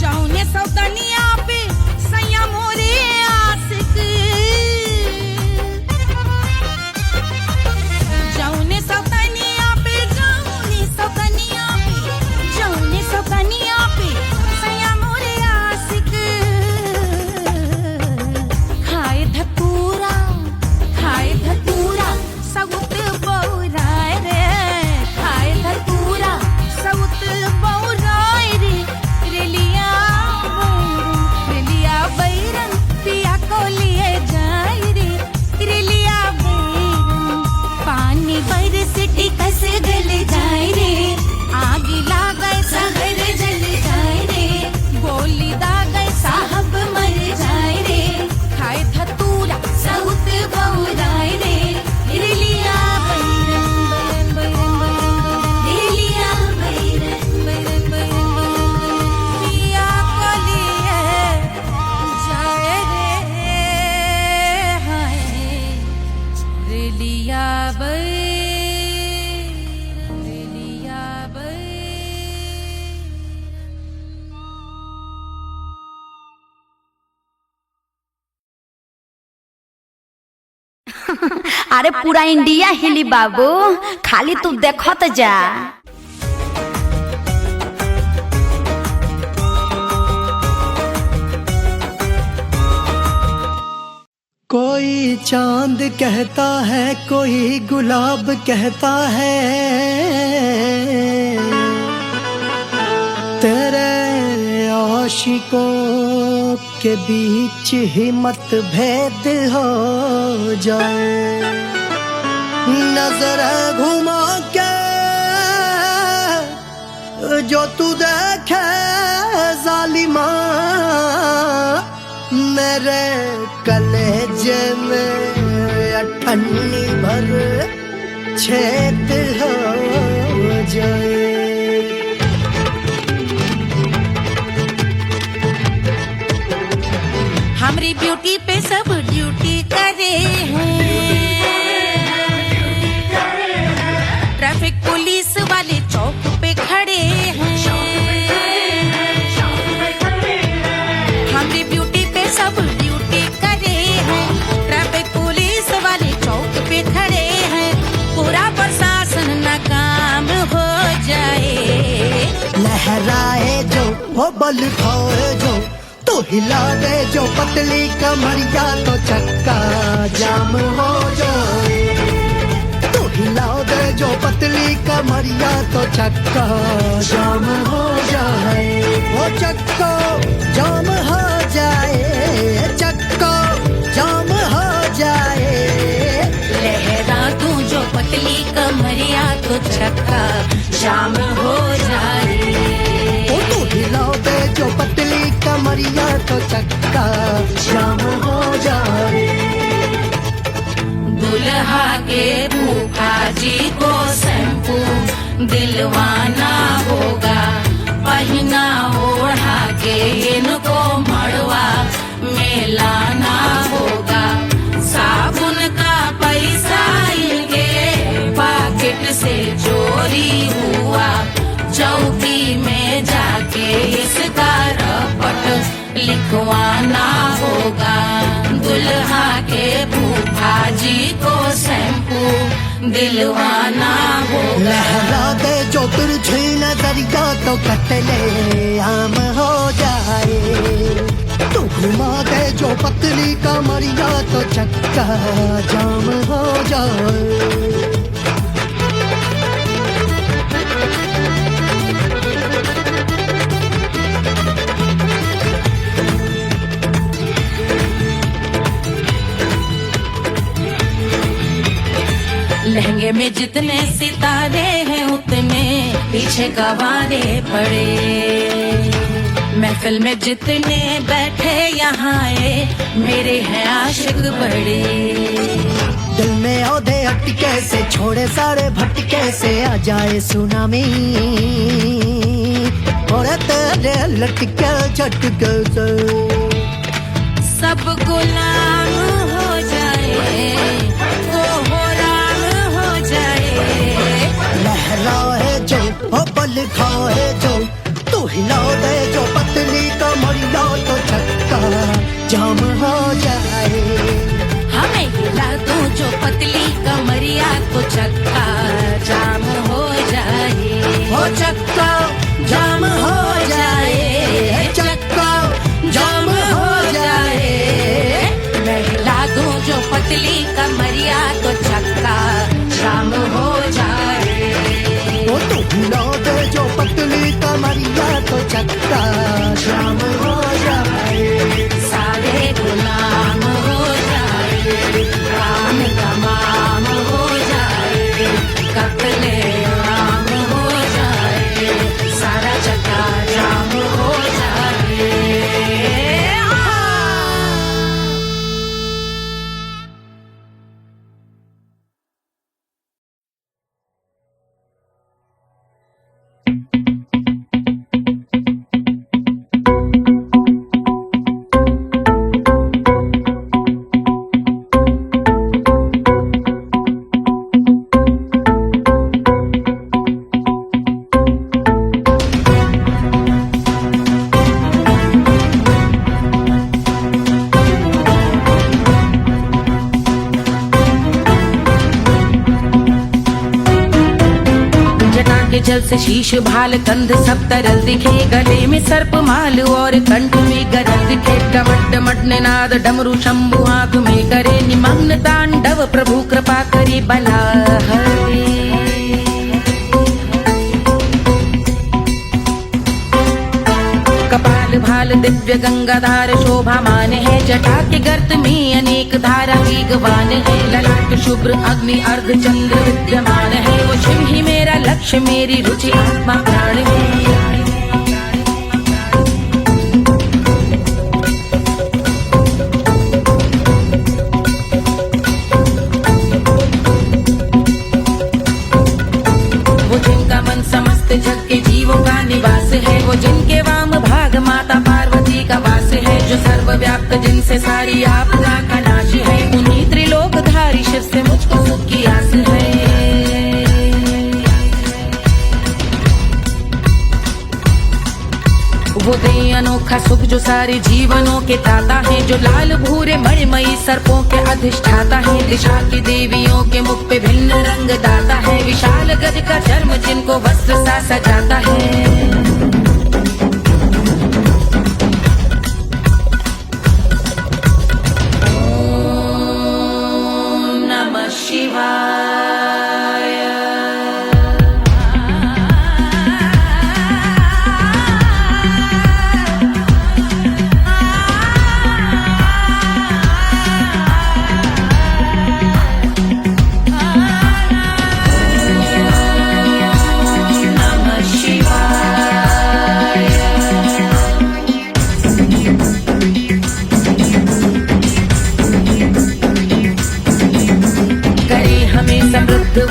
Speaker 2: जौने सौतनिया पे सैया मोरे आशिक, जौने सौतनिया पे, जौने सौतनिया पे, जौने सौतनिया पे सैया मोरे आशिक। खाए धतूरा, खाए धतूरा, सउत बौराय रे, खाए धतूरा, सउत बौराय रे। रेलिया बैरन, रेलिया बैरन, पिया को लिए जाए रे। रेलिया बैरन, पानी बरस टिकस गल जाए रे, आग लागे सहर जल जाए रे, गोली दागे साहब मर जाए रे। खाए धतूरा, सउत बौराय रे। रिलिया बैरन बैरन बैरन बैरन, रिलिया बैरन बैरन बैरन, पिया को लिए जाए रे। हाय रिलिया बैरन, रिलिया बैरन।
Speaker 3: अरे पूरा इंडिया हिली बाबू, खाली तू देखत जा।
Speaker 4: कोई चांद कहता है, कोई गुलाब कहता है, तेरे आशिकों के बीच ही मतभेद हो जाए। नजर घुमा के जो तू देखे जालिमा, मेरे कलेजे में अठन्नी भर छेद हो जाए।
Speaker 2: हमारी ब्यूटी पे सब ड्यूटी करे हैं, ट्रैफिक पुलिस वाले चौक पे खड़े हैं। हमारी ब्यूटी पे सब ड्यूटी करे हैं, ट्रैफिक पुलिस वाले चौक पे खड़े हैं। पूरा प्रशासन नाकाम हो जाए।
Speaker 4: लहराए जो वो बल खाए जो, तो हिला दे जो पतली कमरिया, तो चक्का जाम हो जाए। तो हिला दे जो पतली कमरिया, तो चक्का जाम हो जाए। वो चक्का जाम हो जाए, चक्का जाम हो जाए।
Speaker 2: लहरा तू जो पतली कमरिया, तो चक्का जाम हो जाए।
Speaker 4: ओ तो हिला दे जो पतली कमरिया, तो चक्का जाम हो जाए।
Speaker 2: दुल्हा के फूफा जी को शैम्पू दिलवाना होगा, पहना ओढ़ा के इनको मड़वा में लाना होगा। साबुन का पैसा इनके पाकिट से चोरी हुआ, चौकी में जाके इसका रपट लिखवाना होगा। दुल्हा के फूफा जी को शैम्पू दिलवाना होगा।
Speaker 4: लहरा दे जो तिरछी नजरिया, तो कतले आम हो जाए। तू घुमा दे जो पतली कमरिया, तो चक्का जाम हो जाए।
Speaker 2: लहंगे
Speaker 5: महफिल में जितने सितारे हैं उतने पीछे गवारे पड़े। महफिल में जितने बैठे यहाँ आए मेरे हैं आशिक बड़े।
Speaker 4: दिल में औधे अटके से छोड़े सारे भटके से आ जाए सुनामी और तेरे लटके झटके से
Speaker 5: सब गुलाम हो जाए वो हो राम हो जाए।
Speaker 4: लहराए जो ओ पल खाए जो तू हिला दे जो पतली कमरिया तो चक्का जाम हो जाए।
Speaker 5: हमें हिला दो जो पतली कमरिया तो चक्का जाम हो जाए।
Speaker 4: हो चक्का जाम हो जाए, चक्का जाम हो जाए।
Speaker 5: मैं हिला दूं जो पतली कमरिया तो चक्का जाम हो जाए।
Speaker 4: वो तो हिला दे जो पतली कमरिया तो चक्का जाम हो जाए।
Speaker 5: सारे गुलाम हो जाए, काम तमाम हो जाए, कत्ले आम हो जाए, सारा चक्का जाम हो जाए। जल से शीश भाल कंध सब तरल दिखे। गले में सर्प माल और कंठ में गरल दिखे। डमट डमट निनाद डमरू शंभु आंख में करे निमग्न तांडव प्रभु कृपा करे बला हरे। कपाल भाल दिव्य गंगाधार शोभामान है। जटा के गर्त में अनेक धारा वेगवान है। ललाट शुभ्र अग्नि अर्ध चंद्र विद्यमान है। वो शिव ही मेरा लक्ष्य मेरी रुचि आत्मा प्राण है। वो जिनका मन समस्त जग के जीवों का निवास है। वो जिनके वाम भाग माता पार्वती का वास है। जो सर्वव्याप्त जिनसे सारी आपदा का नाश है। उन्हीं त्रिलोकधारी शिव से मुझको सुख की आस है। वो दे अनोखा सुख जो सारे जीवनों के दाता है। जो लाल भूरे मणिमयी सर्पों के अधिष्ठाता है। दिशा की देवियों के मुख पे भिन्न रंग दाता है। विशाल गज का चर्म जिनको वस्त्र सा सजाता है। ओम नमः शिवाय।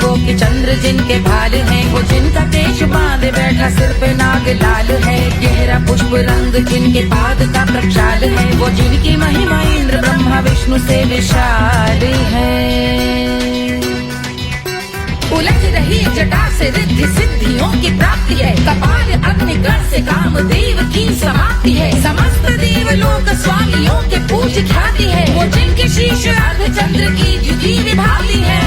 Speaker 5: वो कि चंद्र जिनके भाल हैं। वो जिनका केश बांधे बैठा सिर पे नाग लाल है। गहरा पुष्प रंग जिनके पाद का प्रक्षाल है। वो जिनकी महिमा इंद्र ब्रह्मा विष्णु से विशाल है। उलझ रही जटा से रिद्धि सिद्धियों की प्राप्ति है। कपाल अग्निगण से कामदेव की समाप्ति है। समस्त देवलोक स्वामियों के पूज ख्याति है। वो जिनके शीश अर्ध चंद्र की द्युति विभाती है।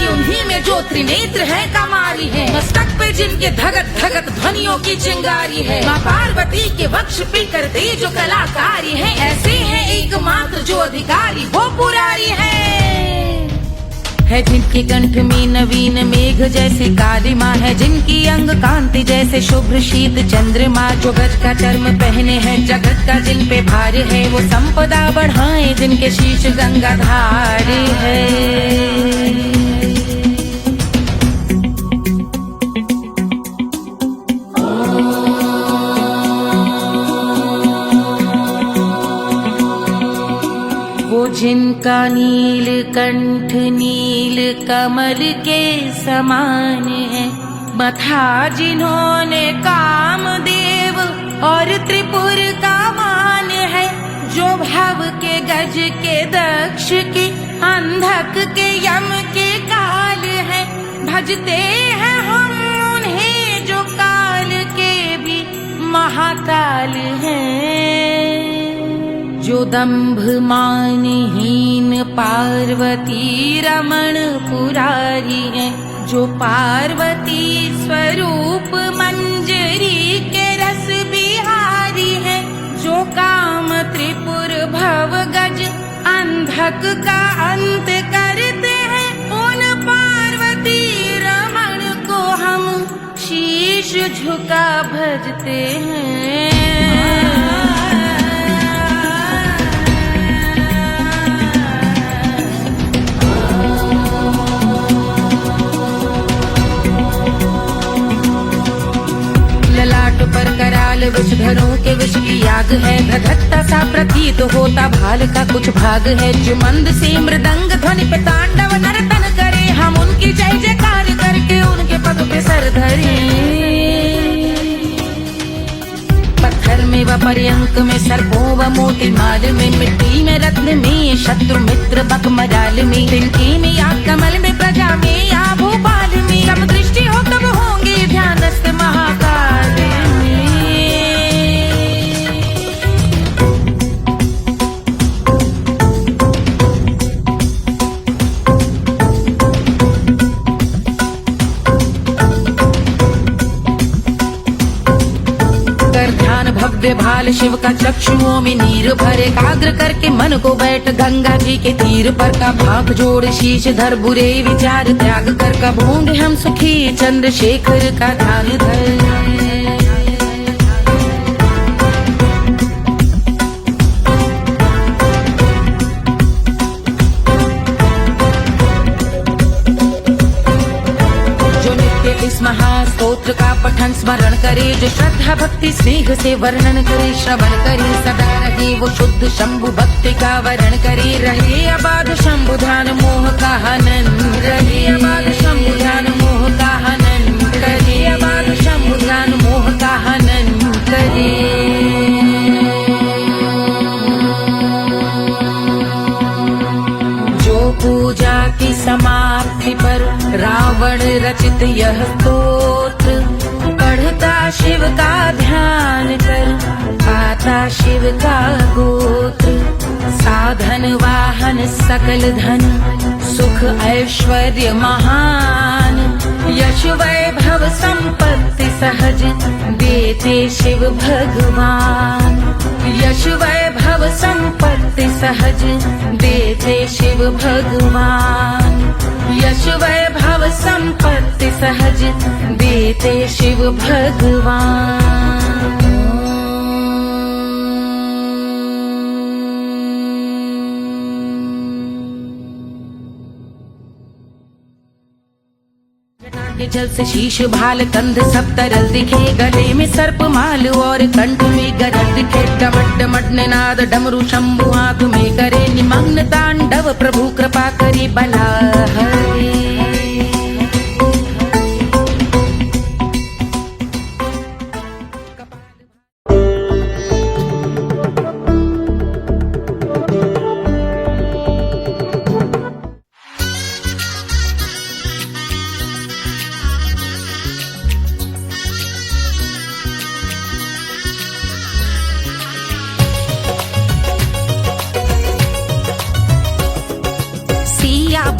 Speaker 5: उन्हीं में जो त्रिनेत्र है कमारी है। मस्तक पे जिनके धगत धगत ध्वनियों की चिंगारी है। माँ पार्वती के वक्ष पे करते जो कलाकारी है। ऐसे हैं एकमात्र जो अधिकारी वो पुरारी है। है, जिनके कंठ में नवीन मेघ जैसे काली माँ है, जिनकी अंग कांति जैसे शुभ्र शीत चंद्रमा, जो गज का चर्म पहने हैं जगत का जिन पे भार है, वो संपदा बढ़ाए जिनके शीश गंगाधार है। जिनका नील कंठ नील कमल के समान है, मथा जिन्होंने कामदेव और त्रिपुर का मान है, जो भव के गज के दक्ष के अंधक के यम के काल है, भजते हैं हम उन्हें जो काल के भी महाकाल हैं। जो दंभ मानहीन पार्वती रमण पुरारी है, जो पार्वती स्वरूप मंजरी के रस बिहारी है, जो काम त्रिपुर भव गज अंधक का अंत करते हैं, उन पार्वती रमण को हम शीश झुका भजते हैं। पर कराल विषधरों के विष की आग है, धधकता सा प्रतीत होता भाल का कुछ भाग है, जो मंद से मृदंग ध्वनि पे तांडव नर्तन करे, हम उनकी जय जयकार करके उनके पद पे सर धरे। पत्थर में व पर्यंक में सर्पों व मोती माल में, मिट्टी में रत्न में शत्रु मित्र बक मजाल में, तिनके में या कमल में प्रजा में या भोपाल में, जब दृष्टि हो तब होंगे ध्यानस्थ महाकाल में। भव्य भाल शिव का चक्षुओं में नीर भरे, एकाग्र करके मन को बैठ गंगा जी के तीर पर, का भाग जोड़ शीश धर बुरे विचार त्याग कर, कब होंगे हम सुखी चंद्रशेखर का ध्यान धर। महास्तोत्र का पठन स्मरण करे, जो श्रद्धा भक्ति स्नेह से वर्णन करे, श्रवण करे सदा रहे वो शुद्ध शंभु भक्ति का वरण करे, रहे अबाध शंभु ध्यान मोह का हनन, रहे अबाध शंभु ध्यान मोह का हनन करे, अबाध शंभु ध्यान मोह का हनन करे। पूजा की समाप्ति पर रावण रचित यह स्तोत्र, पढ़ता शिव का ध्यान कर पाता शिव का गोत्र, साधन वाहन सकल धन सुख ऐश्वर्य महान, यश वैभव संपत्ति सहज देते शिव भगवान, यश वैभव संपत्ति सहज देते शिव भगवान, यश वैभव संपत्ति सहज देते शिव भगवान। जल से शीश भाल कंध सब तरल दिखे, गले में सर्प माल और कंठ में गरज दिखे, डमट डमट निनाद डमरू शंभु हाथ में करे, निमग्न तांडव प्रभु कृपा करे बला हरे।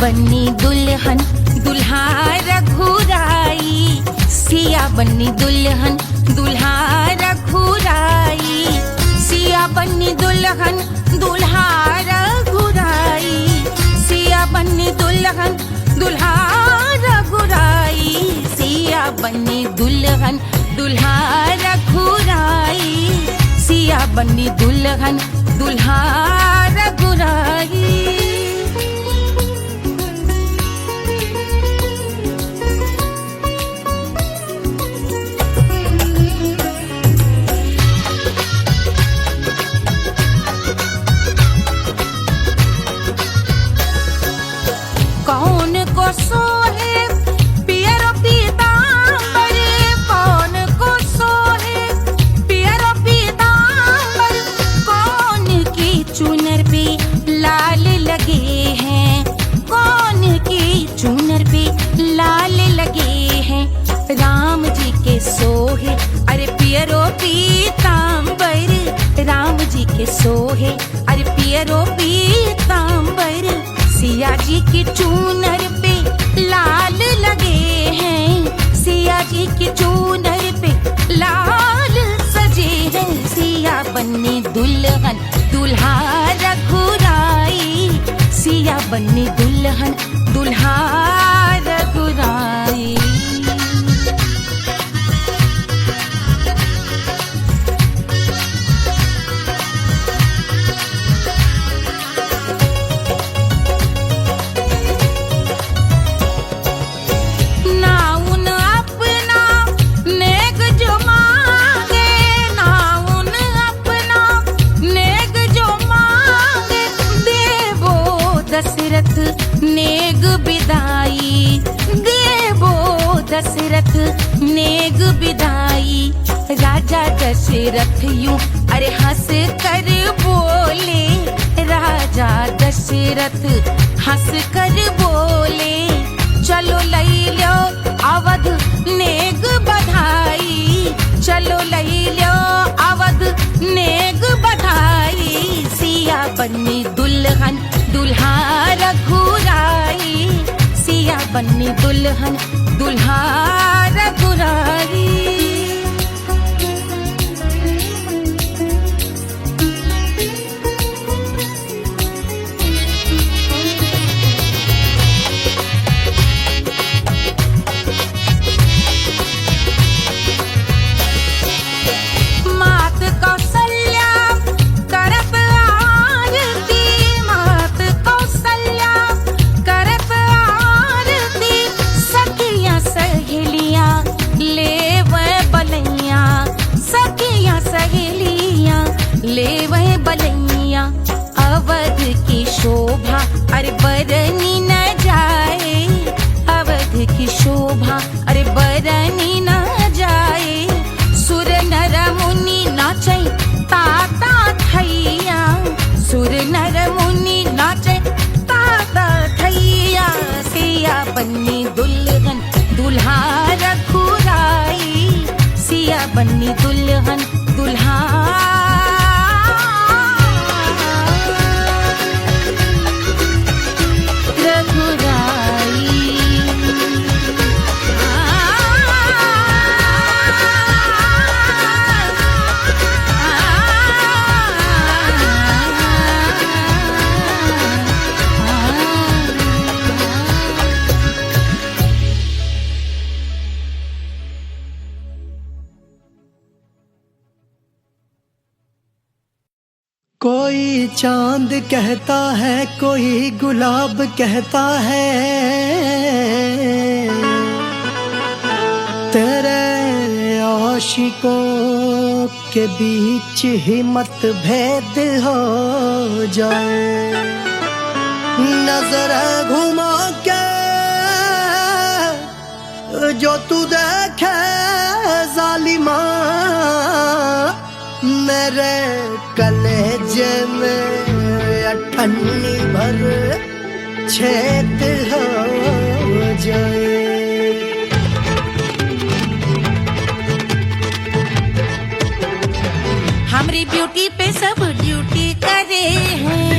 Speaker 2: बन्नी दुल्हन दुल्हा रघुराई, सिया बन्नी दुल्हन दुल्हा रघुराई, सिया बन्नी दुल्हन दुल्हा रघुराई, सिया बन्नी दुल्हन
Speaker 5: बनी दुल्हन दुल्हा रघुराई, सिया बनी दुल्हन दुल्हा रघुराई। कौन को सोहे पियरो पीतांबर, कौन को सोहे पियरो पीतांबर, कौन की चुनर पे लाल लगे हैं, कौन की चुनर पे लाल लगे हैं। राम जी के सोहे अरे पियरो पीतांबर, राम जी के सोहे अरे पियरो पीतांबर, सिया जी की चूनर पे लाल लगे हैं, सिया जी की चूनर पे लाल सजे हैं। सिया बनी दुल्हन दुल्हा रघुराई, सिया बनी दुल्हन दुल्हा रघुराई। दशरथ नेग बिदाई, देवो दशरथ नेग बिदाई। राजा दशरथ यूं अरे हंस कर बोले, राजा दशरथ हंस कर बोले, चलो लई लो अवध नेग बधाई, चलो लई लो अवध नेग बधाई। सिया बनी दुल्हन दुल्हा रघुराई, सिया बनी दुल्हन दुल्हा रघुराई। ले वह बलैया अवध की शोभा अरे बरनी न जाए, अवध की शोभा अरे बरनी न जाए। सुर नर मुनि नाचे ताता थैया, सुर नर मुनि नाचे ताता थैया। सिया बनी दुल्हन दुल्हा रघुराई, सिया बनी दुल्हन दुल्हा
Speaker 4: कोई चांद कहता है, कोई गुलाब कहता है, तेरे आशिकों के बीच ही मतभेद हो जाए। नजर घुमा के जो तू देखे जालिमा, मेरे कलेजे में अठन्नी भर छेद हो जाए।
Speaker 5: हमारी ब्यूटी पे सब ड्यूटी करे हैं,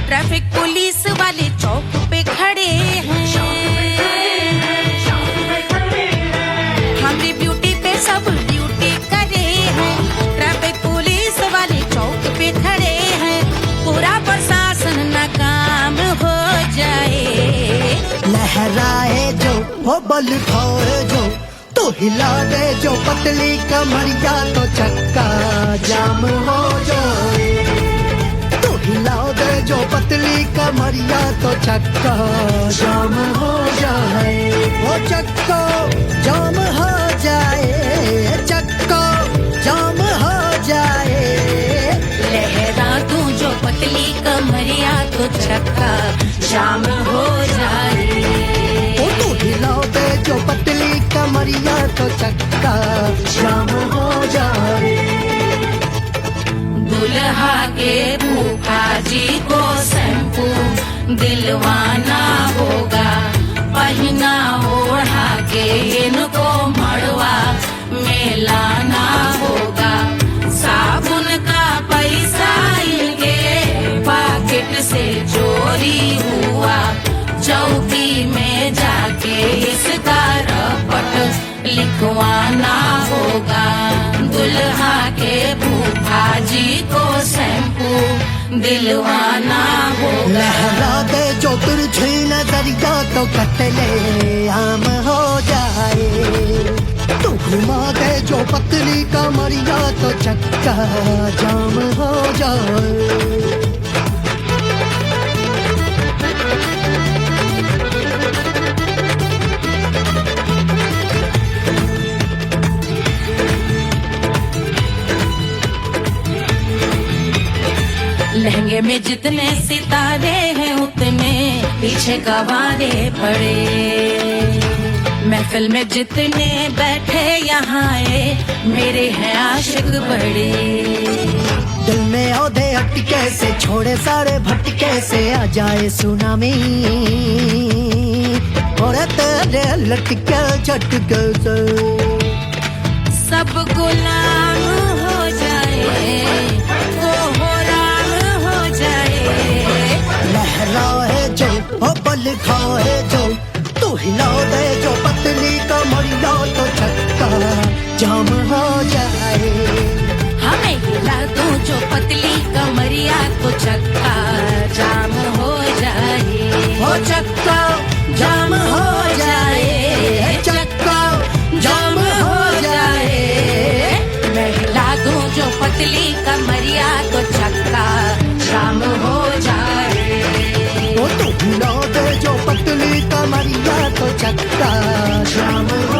Speaker 5: ट्रैफिक पुलिस वाले चौक पे खड़े हैं। हमारी ब्यूटी पे सब ड्यूटी करे हैं, ट्रैफिक पुलिस वाले चौक पे खड़े हैं। पूरा प्रशासन नाकाम हो जाए।
Speaker 4: लहराए जो वो बल खाए जो तो हिला दे जो पतली कमरिया तो चक्का जाम हो जाए तो हिला दे जो पतली कमरिया तो चक्का जाम हो जाए वो चक्का जाम हो जाए चक्का जाम हो जाए
Speaker 2: लहरा तू जो पतली कमरिया तो चक्का जाम हो जाए
Speaker 4: ओ तो हिला दे जो पतली कमरिया तो चक्का जाम हो जाए
Speaker 2: दुल्हा के फूफा जी को शैम्पू दिलवाना होगा पहना ओढ़ा के इनको मड़वा में लाना होगा साबुन का पैसा इनके पॉकेट से चोरी हुआ चौकी में जाके इसका रपट लिखवाना होगा दुल्हा के फूफा जी को शैम्पू दिलवाना होगा
Speaker 4: लहरा दे जो तिरछी नजरिया तो कतले आम हो जाए तू घुमा दे जो पतली कमरिया तो चक्का जाम हो जाए
Speaker 2: लहंगे में जितने सितारे हैं उतने पीछे गवारे पड़े महफिल में जितने बैठे यहाँ आए मेरे हैं आशिक बड़े
Speaker 4: दिल में औधे अटके से छोड़े सारे भटके से आ जाए सुनामी और तेरे लटके झटके से
Speaker 2: सब गुलाम हो जाए वो हो राम हो जाए
Speaker 4: लहराए जो ओ बल खाए जो तू हिला दे जो पतली कमरिया तो चक्का जाम हो जाए
Speaker 2: हमें हिला दो जो पतली कमरिया तो चक्का जाम हो जाए
Speaker 4: ओ चक्का जाम हो जाए चक्का जाम हो जाए
Speaker 2: मैं हिला दूं जो पतली कमरिया तो चक्का जाम हो जाए
Speaker 4: ओ तू हिला दे जो पतली कमरिया तो चक्का जाम हो